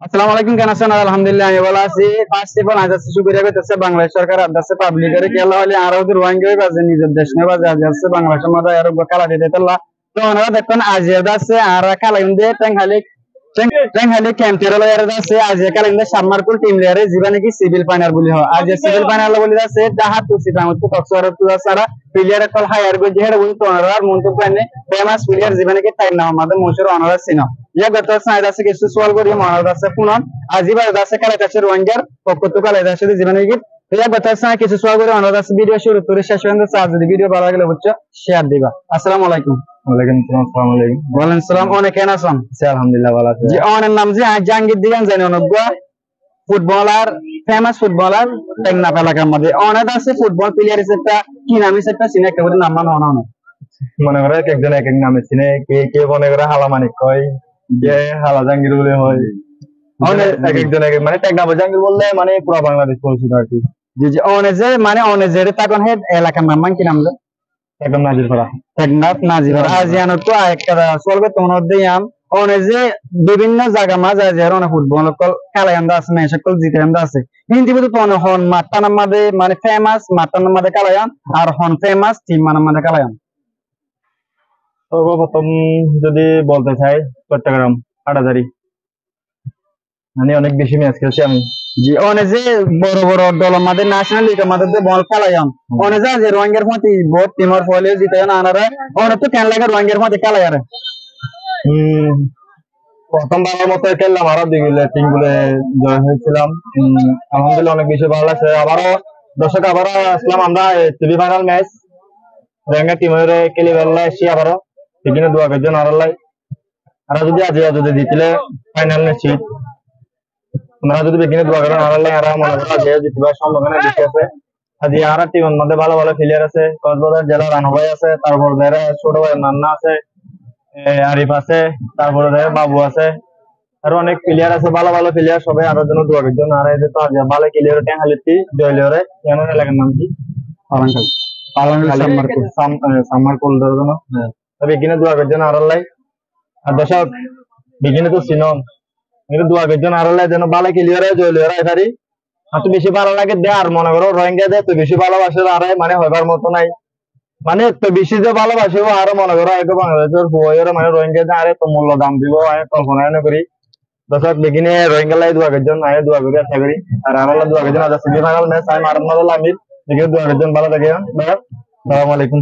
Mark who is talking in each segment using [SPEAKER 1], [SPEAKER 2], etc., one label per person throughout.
[SPEAKER 1] আসসালামু আলাইকুম, কেন আছেন? আলহামদুলিল্লাহ আমি ভালো আছি। ফার্স্ট অফ অল আজ শুকরিয়া করতেছে বাংলাদেশ সরকার আদাসে পাবলিকের খেলা হলে আরো দূর ওয়াঙ্গে বাজে নিজের দেশ নে বাজে আজ আছে বাংলাদেশের মধ্যে আরো খেলা দিতে তল্লা তো ওনারা দেখুন আজ আছে আর খেলা ইন্দে টেংহালি ক্যাম্পের লয়ার আছে আজ খেলা ইন্দে সাবমার্কুল টিম লেয়ারে জীবনে কি সিভিল ফাইনাল বলি হয় আজ সিভিল ফাইনাল বলি আছে দাহাত তুসি তামত কক্সর তুসারা প্লেয়ার কল হায়ার গো যেহেড়ে বলি তো ওনারা মন্তব্য এনে ফেমাস প্লেয়ার জীবনে কি টাইম নাও আমাদের মোশর ওনারা সিনো ইয়া গত সাইড আছে কিছু সওয়াল করি মহারাজ আছে পুনন আজিবার আছে খেলা কাছে রোহিঙ্গার পক্ষতু খেলা আছে জীবনে কি ইয়া গত সাইড কিছু সওয়াল করি মহারাজ আছে ভিডিও শুরু করে শেষ পর্যন্ত চার্জ যদি ভিডিও ভালো লাগলে বুঝছো শেয়ার দিবা। আসসালামু আলাইকুম।
[SPEAKER 2] ওয়ালাইকুম আসসালাম। আসসালামু আলাইকুম।
[SPEAKER 1] ওয়ালাইকুম সালাম। অনেক কেন আছেন?
[SPEAKER 2] আলহামদুলিল্লাহ ভালো আছি।
[SPEAKER 1] জি অনেক নাম যে জাহাঙ্গীর দিগান জানি অনেকগুলা ফুটবলার ফেমাস ফুটবলার টেকনাফ এলাকার মধ্যে অনেক আছে ফুটবল প্লেয়ার হিসেবে কি নাম হিসেবে চিনে কেউ নাম মান হন
[SPEAKER 2] মনে করে এক একজন এক এক নামে চিনে কে কে মনে করে হালা মানিক কয় যে হালা জাহাঙ্গীর বলে হয় অনেক এক একজন এক মানে টেকনাফ জাহাঙ্গীর বললে মানে পুরো বাংলাদেশ পরিচিত আর কি।
[SPEAKER 1] জি জি অনেক যে মানে অনেক যে তখন হেড এলাকার নাম মান কি নাম
[SPEAKER 2] একদম নাজিরপাড়া
[SPEAKER 1] টেকনাফ নাজিরপাড়া আজিয়ানো তো একটা চলবে তোমার দিয়াম অনেক যে বিভিন্ন জায়গা মাঝে যে অনেক ফুটবল খেলা আমরা আছে ম্যাচ সকল জিতে আমরা আছে হিন্দি বলতে তো অনেক হন মাত্তানার মধ্যে মানে ফেমাস মাত্তানার মধ্যে খেলায়াম আর হন ফেমাস টিম মানার মধ্যে খেলায়াম।
[SPEAKER 2] সর্বপ্রথম যদি বলতে চাই চট্টগ্রাম হাটাজারি মানে অনেক বেশি ম্যাচ খেলছি আমি।
[SPEAKER 1] জি অনেক যে বড় বড় দল আমাদের ন্যাশনাল লিগের মধ্যে যে বল খেলায়াম অনেক যে রোহিঙ্গার মধ্যে বহুত টিমের ফলে জিতে না আনারা অনেক তো কেন লাগে রোহিঙ্গার মধ্যে খেলায়
[SPEAKER 2] প্রথম বারের মতো খেললাম আরো দিগুলো টিম গুলো জয় হয়েছিলাম। আলহামদুলিল্লাহ অনেক বেশি ভালো লাগছে। আবারও দর্শক আবারও আসলাম আমরা সেমি ফাইনাল ম্যাচ রোহিঙ্গা টিমের খেলি বেলা এসছি আবারও সেখানে দোয়া করছেন আরাল্লাই আর যদি আজ যদি জিতলে ফাইনাল নিশ্চিত ওনারা যদি বেকিনে দোয়া করেন আরাল্লাই আর মনে করেন আজ জিতবার সম্ভাবনা বেশি আছে। আজ আর টিমের মধ্যে ভালো ভালো প্লেয়ার আছে। কক্সবাজার জেলার রানু ভাই আছে, তারপর ছোট ভাই নান্না আছে, আরিফ আছে, তারপরে বাবু আছে, আরো অনেক প্লেয়ার আছে ভালো ভালো প্লেয়ার সবাই আরো জন্য দোয়া করছেন। আর এই যে তো ভালো প্লেয়ার টেঙ্গালিতি জয়লিওরে এমন এলাকার নাম কি সামারকুল জন্য তবে এখানে দোয়া করছেন আরাল্লাই আর দর্শক বিকিনে তো চিনন কিন্তু দোয়া করছেন আরাল্লাই যেন ভালো প্লেয়ারে জয়লিওরে এবারই আর তো বেশি ভালো লাগে দে আর মনে করো রোহিঙ্গা দে তো বেশি ভালোবাসে আর মানে হবার মতো নাই মানে তো বেশি যে ভালোবাসে আরো মনে করো এক বাংলাদেশের বইয়ের মানে রোহিঙ্গা আরে তো মূল্য দাম দিব আমি কল্পনা করি। দর্শক বেগিনে রোহিঙ্গা লাই দোয়া করছেন আমি দোয়া করি আশা করি আর আমার দোয়া করছেন আজ সেমি ফাইনাল ম্যাচ আমি আরমাদুল আমির বেগিনে দোয়া করছেন ভালো থাকে। আসসালামু আলাইকুম।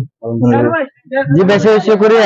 [SPEAKER 1] জি বেশি বেশি করে